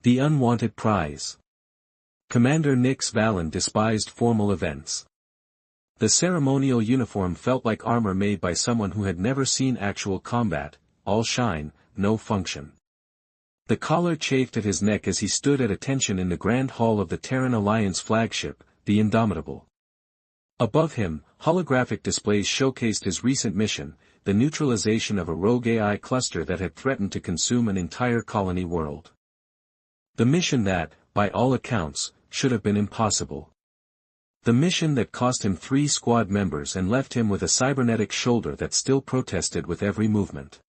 The unwanted prize. Commander Nix Valen despised formal events. The ceremonial uniform felt like armor made by someone who had never seen actual combat, all shine, no function. The collar chafed at his neck as he stood at attention in the grand hall of the Terran Alliance flagship, the Indomitable. Above him, holographic displays showcased his recent mission, the neutralization of a rogue AI cluster that had threatened to consume an entire colony world. The mission that, by all accounts, should have been impossible. The mission that cost him 3 squad members and left him with a cybernetic shoulder that still protested with every movement.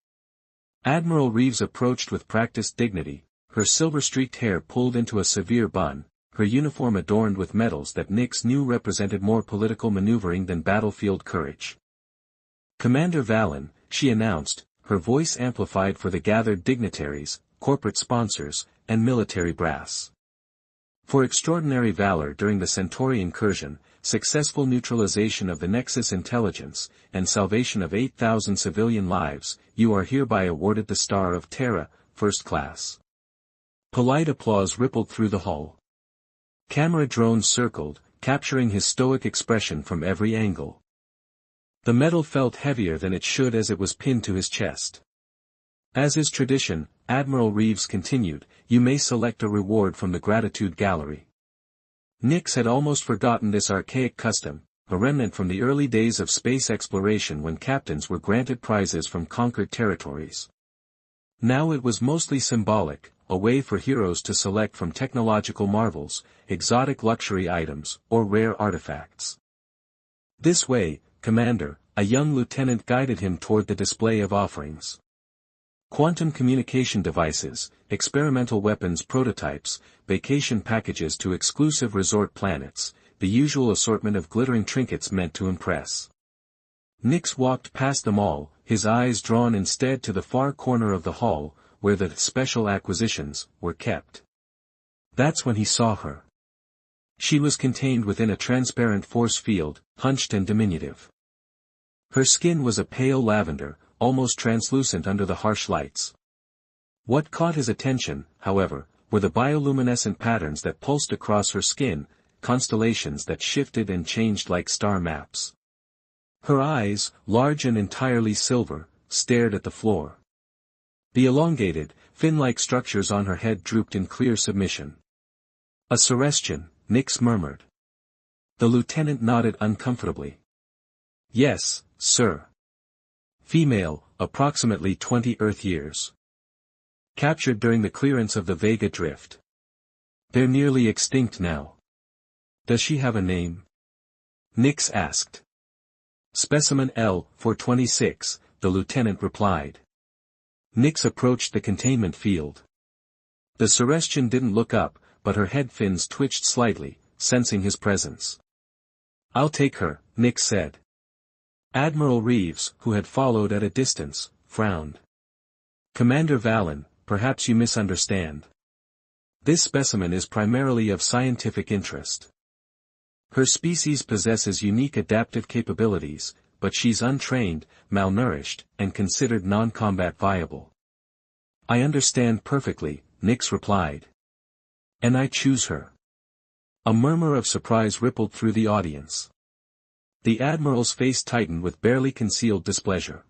Admiral Reeves approached with practiced dignity, her silver-streaked hair pulled into a severe bun, her uniform adorned with medals that Nix knew represented more political maneuvering than battlefield courage. "Commander Valen," she announced, her voice amplified for the gathered dignitaries, corporate sponsors, and military brass. "For extraordinary valor during the Centauri incursion, successful neutralization of the Nexus intelligence, and salvation of 8,000 civilian lives, you are hereby awarded the Star of Terra, First Class." Polite applause rippled through the hall. Camera drones circled, capturing his stoic expression from every angle. The medal felt heavier than it should as it was pinned to his chest. "As is tradition," Admiral Reeves continued, "you may select a reward from the gratitude gallery." Nix had almost forgotten this archaic custom, a remnant from the early days of space exploration when captains were granted prizes from conquered territories. Now it was mostly symbolic, a way for heroes to select from technological marvels, exotic luxury items, or rare artifacts. "This way, Commander," a young lieutenant guided him toward the display of offerings. Quantum communication devices, experimental weapons prototypes, vacation packages to exclusive resort planets, the usual assortment of glittering trinkets meant to impress. Nix walked past them all, his eyes drawn instead to the far corner of the hall, where the special acquisitions were kept. That's when he saw her. She was contained within a transparent force field, hunched and diminutive. Her skin was a pale lavender, almost translucent under the harsh lights. What caught his attention, however, were the bioluminescent patterns that pulsed across her skin, constellations that shifted and changed like star maps. Her eyes, large and entirely silver, stared at the floor. The elongated, fin-like structures on her head drooped in clear submission. "A Celestian," Nix murmured. The lieutenant nodded uncomfortably. "Yes, sir. Female, approximately 20 Earth years. Captured during the clearance of the Vega Drift. They're nearly extinct now." "Does she have a name?" Nix asked. "Specimen L-426, the lieutenant replied. Nix approached the containment field. The Celestian didn't look up, but her head fins twitched slightly, sensing his presence. "I'll take her," Nix said. Admiral Reeves, who had followed at a distance, frowned. "Commander Valen, perhaps you misunderstand. This specimen is primarily of scientific interest. Her species possesses unique adaptive capabilities, but she's untrained, malnourished, and considered non-combat viable." "I understand perfectly," Nix replied. "And I choose her." A murmur of surprise rippled through the audience. The Admiral's face tightened with barely concealed displeasure.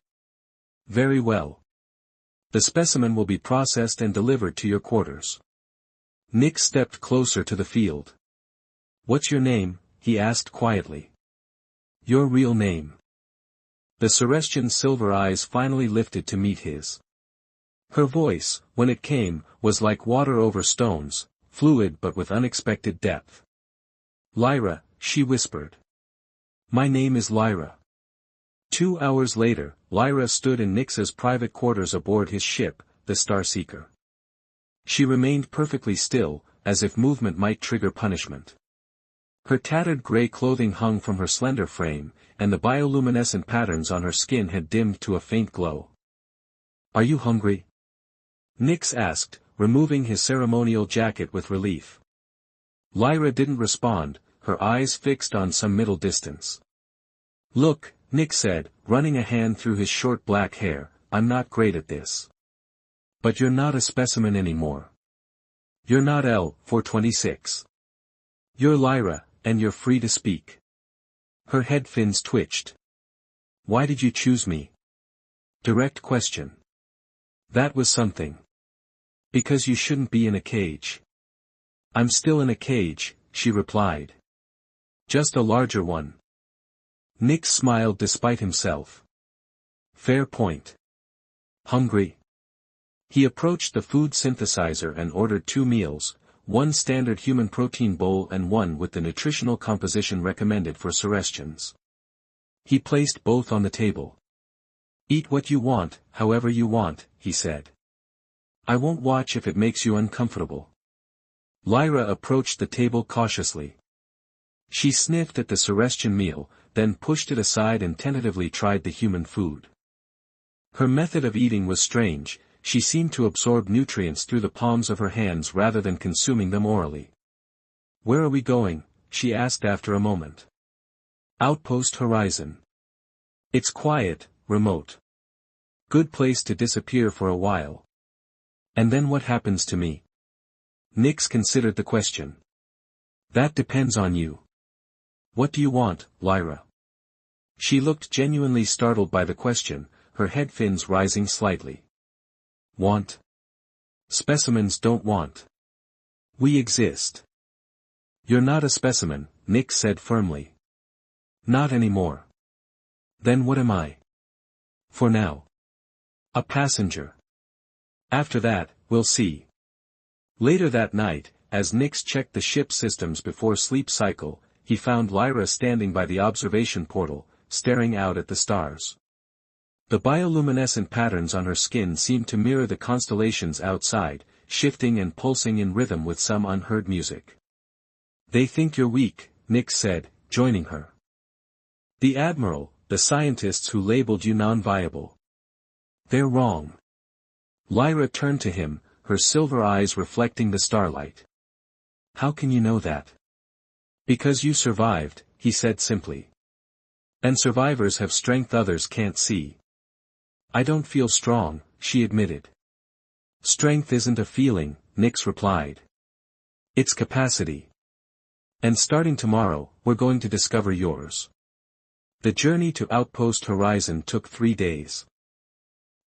"Very well. The specimen will be processed and delivered to your quarters." Nix stepped closer to the field. "What's your name?" he asked quietly. "Your real name." The Celestian's silver eyes finally lifted to meet his. Her voice, when it came, was like water over stones, fluid but with unexpected depth. "Lyra," she whispered. "My name is Lyra." 2 hours later, Lyra stood in Nix's private quarters aboard his ship, the Starseeker. She remained perfectly still, as if movement might trigger punishment. Her tattered gray clothing hung from her slender frame, and the bioluminescent patterns on her skin had dimmed to a faint glow. "Are you hungry?" Nix asked, removing his ceremonial jacket with relief. Lyra didn't respond, her eyes fixed on some middle distance. "Look," Nix said, running a hand through his short black hair, "I'm not great at this. But you're not a specimen anymore. You're not L426. You're Lyra, and you're free to speak. Her head fins twitched. Why did you choose me? Direct question. That was something. Because you shouldn't be in a cage. I'm still in a cage, she replied. Just a larger one. Nix smiled despite himself. Fair point. Hungry? He approached the food synthesizer and ordered 2 meals, one standard human protein bowl and one with the nutritional composition recommended for Celestians. He placed both on the table. Eat what you want, however you want, he said. I won't watch if it makes you uncomfortable. Lyra approached the table cautiously. She sniffed at the Celestian meal, then pushed it aside and tentatively tried the human food. Her method of eating was strange. She seemed to absorb nutrients through the palms of her hands rather than consuming them orally. Where are we going? She asked after a moment. Outpost Horizon. It's quiet, remote. Good place to disappear for a while. And then what happens to me? Nix considered the question. That depends on you. What do you want, Lyra? She looked genuinely startled by the question, her head fins rising slightly. Want? Specimens don't want. We exist. You're not a specimen, Nix said firmly. Not anymore. Then what am I? For now. A passenger. After that, we'll see. Later that night, as Nix checked the ship systems before sleep cycle, he found Lyra standing by the observation portal, staring out at the stars. The bioluminescent patterns on her skin seemed to mirror the constellations outside, shifting and pulsing in rhythm with some unheard music. They think you're weak, Nix said, joining her. The Admiral, the scientists who labeled you non-viable. They're wrong. Lyra turned to him, her silver eyes reflecting the starlight. How can you know that? Because you survived, he said simply. And survivors have strength others can't see. I don't feel strong, she admitted. Strength isn't a feeling, Nix replied. It's capacity. And starting tomorrow, we're going to discover yours. The journey to Outpost Horizon took 3 days.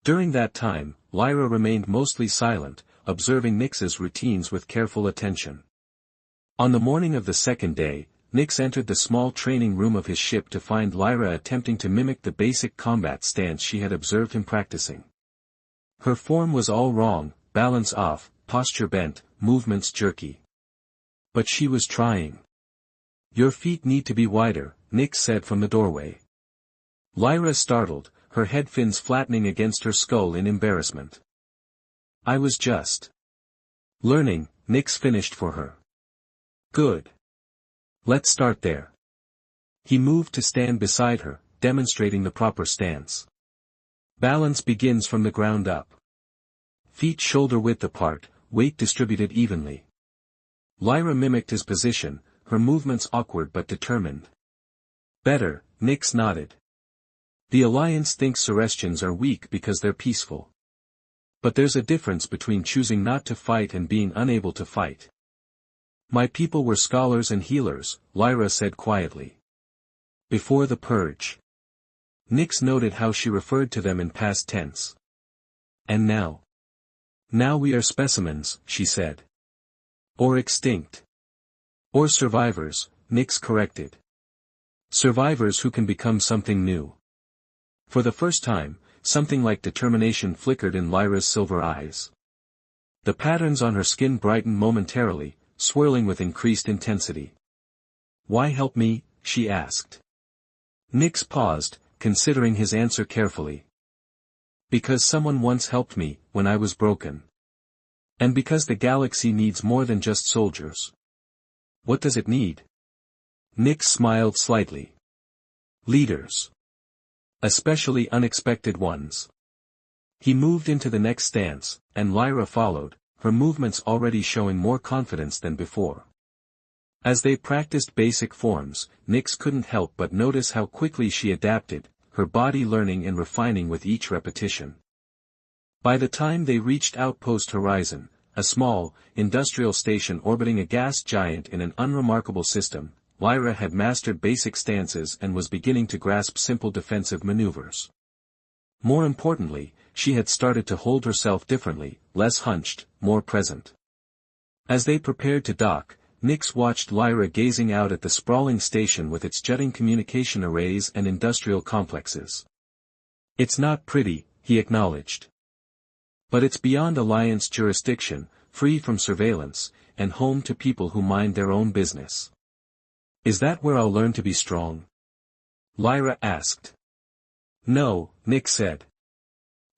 During that time, Lyra remained mostly silent, observing Nix's routines with careful attention. On the morning of the 2nd day, Nix entered the small training room of his ship to find Lyra attempting to mimic the basic combat stance she had observed him practicing. Her form was all wrong, balance off, posture bent, movements jerky. But she was trying. Your feet need to be wider, Nix said from the doorway. Lyra startled, her head fins flattening against her skull in embarrassment. I was just learning, Nix finished for her. Good. Let's start there. He moved to stand beside her, demonstrating the proper stance. Balance begins from the ground up. Feet shoulder-width apart, weight distributed evenly. Lyra mimicked his position, her movements awkward but determined. Better, Nix nodded. The Alliance thinks Celestians are weak because they're peaceful. But there's a difference between choosing not to fight and being unable to fight. My people were scholars and healers, Lyra said quietly. Before the purge. Nix noted how she referred to them in past tense. And now? Now we are specimens, she said. Or extinct. Or survivors, Nix corrected. Survivors who can become something new. For the first time, something like determination flickered in Lyra's silver eyes. The patterns on her skin brightened momentarily, swirling with increased intensity. Why help me? She asked. Nix paused, considering his answer carefully. Because someone once helped me, when I was broken. And because the galaxy needs more than just soldiers. What does it need? Nix smiled slightly. Leaders. Especially unexpected ones. He moved into the next stance, and Lyra followed, her movements already showing more confidence than before. As they practiced basic forms, Nix couldn't help but notice how quickly she adapted, her body learning and refining with each repetition. By the time they reached Outpost Horizon, a small, industrial station orbiting a gas giant in an unremarkable system, Lyra had mastered basic stances and was beginning to grasp simple defensive maneuvers. More importantly, she had started to hold herself differently, less hunched, more present. As they prepared to dock, Nix watched Lyra gazing out at the sprawling station with its jutting communication arrays and industrial complexes. "It's not pretty," he acknowledged. "But it's beyond Alliance jurisdiction, free from surveillance, and home to people who mind their own business." "Is that where I'll learn to be strong?" Lyra asked. "No," Nix said.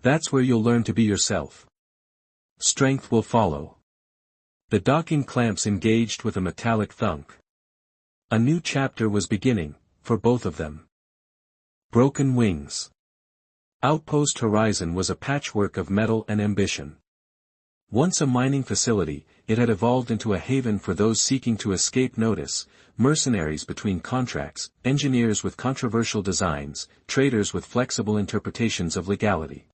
"That's where you'll learn to be yourself. Strength will follow." The docking clamps engaged with a metallic thunk. A new chapter was beginning, for both of them. Broken wings. Outpost Horizon was a patchwork of metal and ambition. Once a mining facility, it had evolved into a haven for those seeking to escape notice, mercenaries between contracts, engineers with controversial designs, traders with flexible interpretations of legality.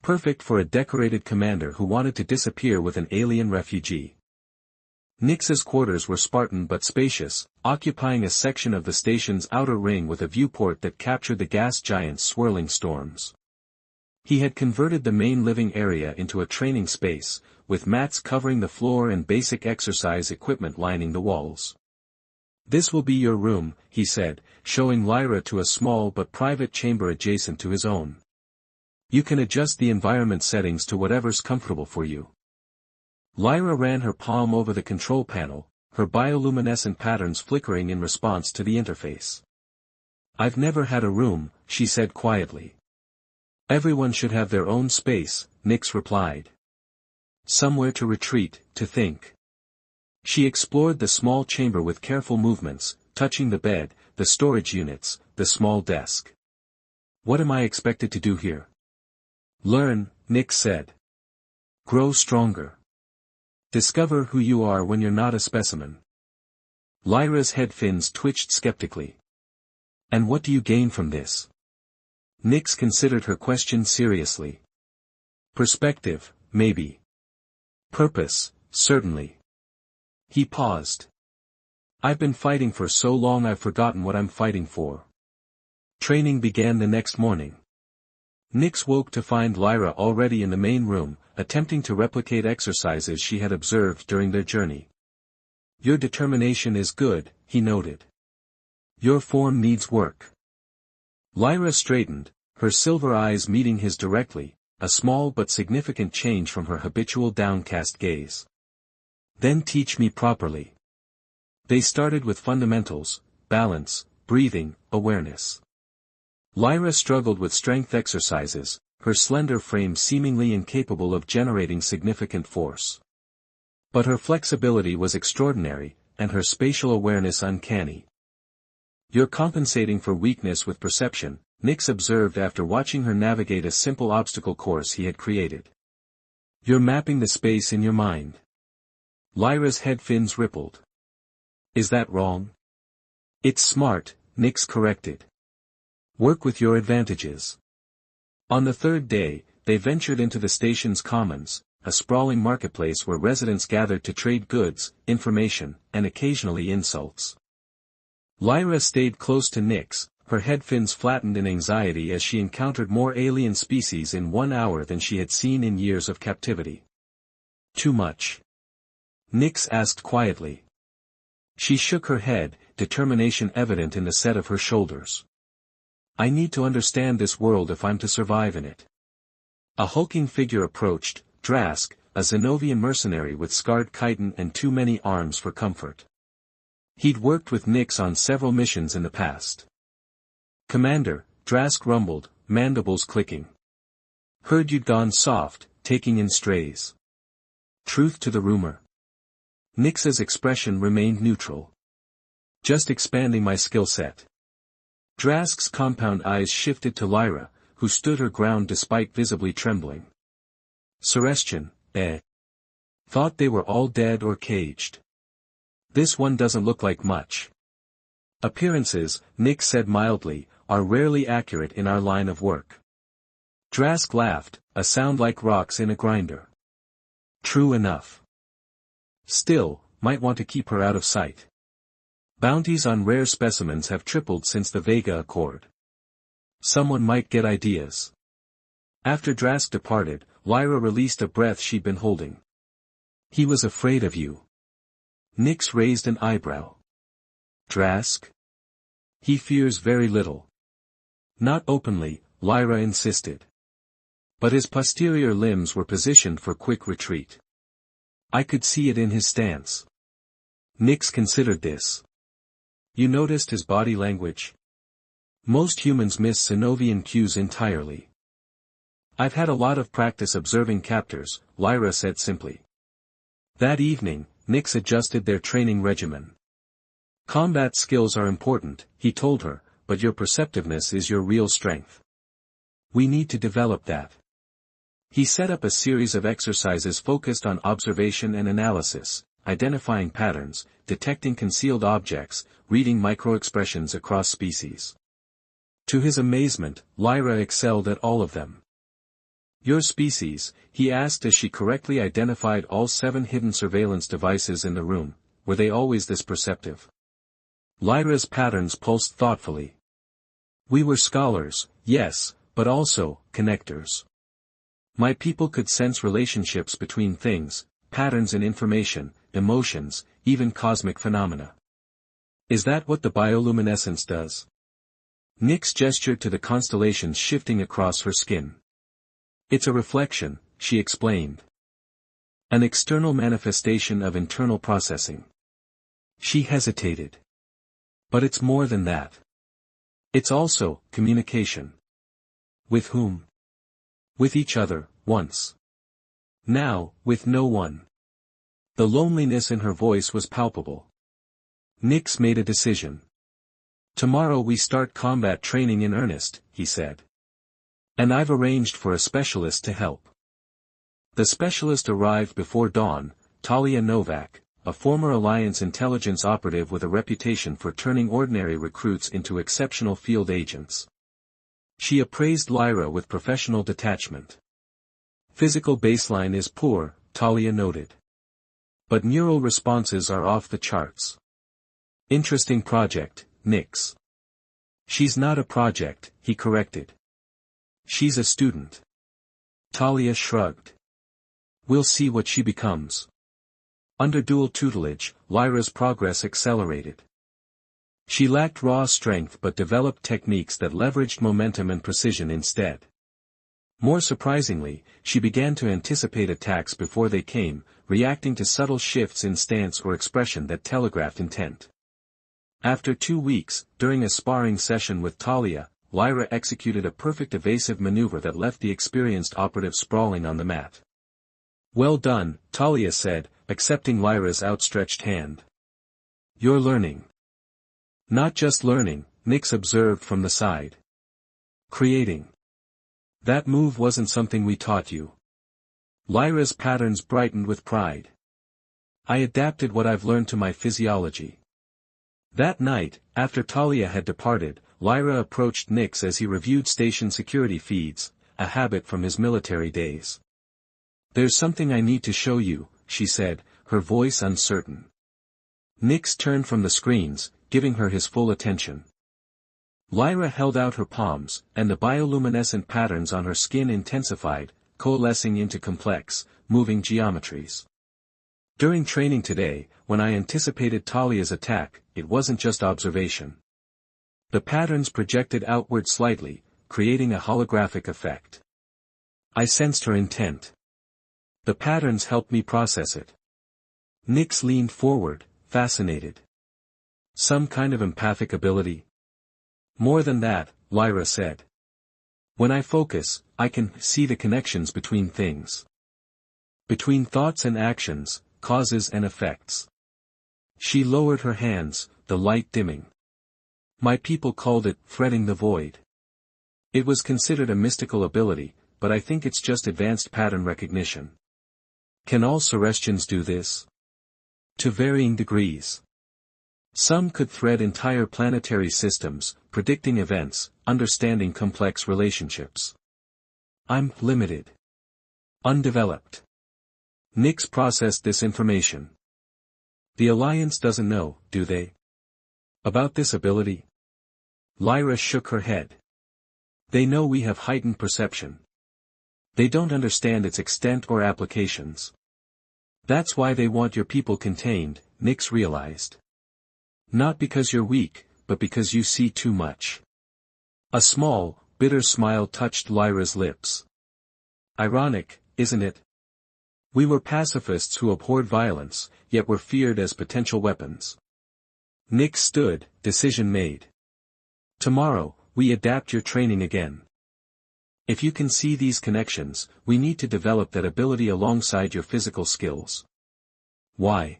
Perfect for a decorated commander who wanted to disappear with an alien refugee. Nix's quarters were Spartan but spacious, occupying a section of the station's outer ring with a viewport that captured the gas giant's swirling storms. He had converted the main living area into a training space, with mats covering the floor and basic exercise equipment lining the walls. "This will be your room," he said, showing Lyra to a small but private chamber adjacent to his own. "You can adjust the environment settings to whatever's comfortable for you." Lyra ran her palm over the control panel, her bioluminescent patterns flickering in response to the interface. "I've never had a room," she said quietly. "Everyone should have their own space," Nix replied. "Somewhere to retreat, to think." She explored the small chamber with careful movements, touching the bed, the storage units, the small desk. "What am I expected to do here?" "Learn," Nix said. "Grow stronger. Discover who you are when you're not a specimen." Lyra's head fins twitched skeptically. "And what do you gain from this?" Nix considered her question seriously. "Perspective, maybe. Purpose, certainly." He paused. "I've been fighting for so long I've forgotten what I'm fighting for." Training began the next morning. Nix woke to find Lyra already in the main room, attempting to replicate exercises she had observed during their journey. "Your determination is good," he noted. "Your form needs work." Lyra straightened, her silver eyes meeting his directly, a small but significant change from her habitual downcast gaze. "Then teach me properly." They started with fundamentals: balance, breathing, awareness. Lyra struggled with strength exercises, her slender frame seemingly incapable of generating significant force. But her flexibility was extraordinary, and her spatial awareness uncanny. "You're compensating for weakness with perception," Nix observed after watching her navigate a simple obstacle course he had created. "You're mapping the space in your mind." Lyra's head fins rippled. "Is that wrong?" "It's smart," Nix corrected. "Work with your advantages." On the third day, they ventured into the station's commons, a sprawling marketplace where residents gathered to trade goods, information, and occasionally insults. Lyra stayed close to Nix, her head fins flattened in anxiety as she encountered more alien species in 1 hour than she had seen in years of captivity. "Too much?" Nix asked quietly. She shook her head, determination evident in the set of her shoulders. "I need to understand this world if I'm to survive in it." A hulking figure approached, Drask, a Zenovian mercenary with scarred chitin and too many arms for comfort. He'd worked with Nix on several missions in the past. "Commander," Drask rumbled, mandibles clicking. "Heard you'd gone soft, taking in strays. Truth to the rumor?" Nix's expression remained neutral. "Just expanding my skill set." Drask's compound eyes shifted to Lyra, who stood her ground despite visibly trembling. "Celestian, eh? Thought they were all dead or caged. This one doesn't look like much." "Appearances," Nix said mildly, "are rarely accurate in our line of work." Drask laughed, a sound like rocks in a grinder. True enough. Still, might want to keep her out of sight. Bounties on rare specimens have tripled since the Vega Accord. Someone might get ideas. After Drask departed, Lyra released a breath she'd been holding. He was afraid of you. Nyx raised an eyebrow. Drask? He fears very little. Not openly, Lyra insisted. But his posterior limbs were positioned for quick retreat. I could see it in his stance. Nyx considered this. You noticed his body language? Most humans miss Synovian cues entirely. I've had a lot of practice observing captors, Lyra said simply. That evening, Nyx adjusted their training regimen. Combat skills are important, he told her, but your perceptiveness is your real strength. We need to develop that. He set up a series of exercises focused on observation and analysis, identifying patterns, detecting concealed objects, reading microexpressions across species. To his amazement, Lyra excelled at all of them. Your species, he asked as she correctly identified all 7 hidden surveillance devices in the room, were they always this perceptive? Lyra's patterns pulsed thoughtfully. We were scholars, yes, but also, connectors. My people could sense relationships between things, patterns in information, emotions, even cosmic phenomena. Is that what the bioluminescence does? Nyx gestured to the constellations shifting across her skin. It's a reflection, she explained. An external manifestation of internal processing. She hesitated. But it's more than that. It's also communication. With whom? With each other, once. Now, with no one. The loneliness in her voice was palpable. Nyx made a decision. Tomorrow we start combat training in earnest, he said. And I've arranged for a specialist to help. The specialist arrived before dawn, Talia Novak, a former Alliance intelligence operative with a reputation for turning ordinary recruits into exceptional field agents. She appraised Lyra with professional detachment. Physical baseline is poor, Talia noted. But neural responses are off the charts. Interesting project, Nyx. She's not a project, he corrected. She's a student. Talia shrugged. We'll see what she becomes. Under dual tutelage, Lyra's progress accelerated. She lacked raw strength but developed techniques that leveraged momentum and precision instead. More surprisingly, she began to anticipate attacks before they came, reacting to subtle shifts in stance or expression that telegraphed intent. After 2 weeks, during a sparring session with Talia, Lyra executed a perfect evasive maneuver that left the experienced operative sprawling on the mat. Well done, Talia said, accepting Lyra's outstretched hand. You're learning. Not just learning, Nyx observed from the side. Creating. That move wasn't something we taught you. Lyra's patterns brightened with pride. I adapted what I've learned to my physiology. That night, after Talia had departed, Lyra approached Nyx as he reviewed station security feeds, a habit from his military days. There's something I need to show you, she said, her voice uncertain. Nyx turned from the screens, giving her his full attention. Lyra held out her palms, and the bioluminescent patterns on her skin intensified, coalescing into complex, moving geometries. During training today, when I anticipated Talia's attack, it wasn't just observation. The patterns projected outward slightly, creating a holographic effect. I sensed her intent. The patterns helped me process it. Nyx leaned forward, fascinated. Some kind of empathic ability? More than that, Lyra said. When I focus, I can see the connections between things. Between thoughts and actions, causes and effects. She lowered her hands, the light dimming. My people called it threading the void. It was considered a mystical ability, but I think it's just advanced pattern recognition. Can all Celestians do this? To varying degrees. Some could thread entire planetary systems, predicting events, understanding complex relationships. I'm limited. Undeveloped. Nix processed this information. The Alliance doesn't know, do they? About this ability? Lyra shook her head. They know we have heightened perception. They don't understand its extent or applications. That's why they want your people contained, Nix realized. Not because you're weak, but because you see too much. A small, bitter smile touched Lyra's lips. Ironic, isn't it? We were pacifists who abhorred violence, yet were feared as potential weapons. Nix stood, decision made. Tomorrow, we adapt your training again. If you can see these connections, we need to develop that ability alongside your physical skills. Why?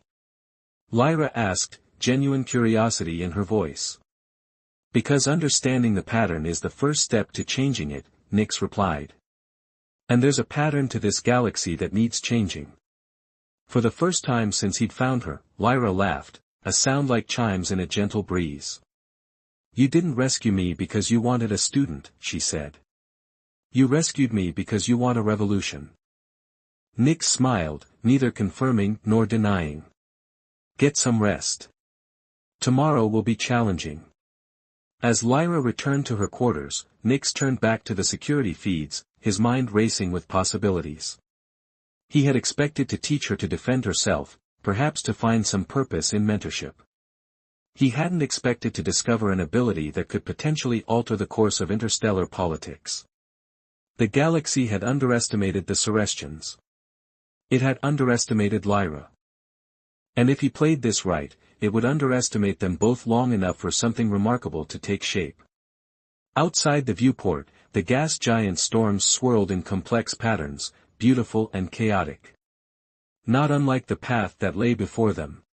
Lyra asked, genuine curiosity in her voice. Because understanding the pattern is the first step to changing it, Nix replied. And there's a pattern to this galaxy that needs changing. For the first time since he'd found her, Lyra laughed, a sound like chimes in a gentle breeze. You didn't rescue me because you wanted a student, she said. You rescued me because you want a revolution. Nix smiled, neither confirming nor denying. Get some rest. Tomorrow will be challenging. As Lyra returned to her quarters, Nix turned back to the security feeds, his mind racing with possibilities. He had expected to teach her to defend herself, perhaps to find some purpose in mentorship. He hadn't expected to discover an ability that could potentially alter the course of interstellar politics. The galaxy had underestimated the Celestians. It had underestimated Lyra. And if he played this right, it would underestimate them both long enough for something remarkable to take shape. Outside the viewport, the gas giant storms swirled in complex patterns, beautiful and chaotic. Not unlike the path that lay before them.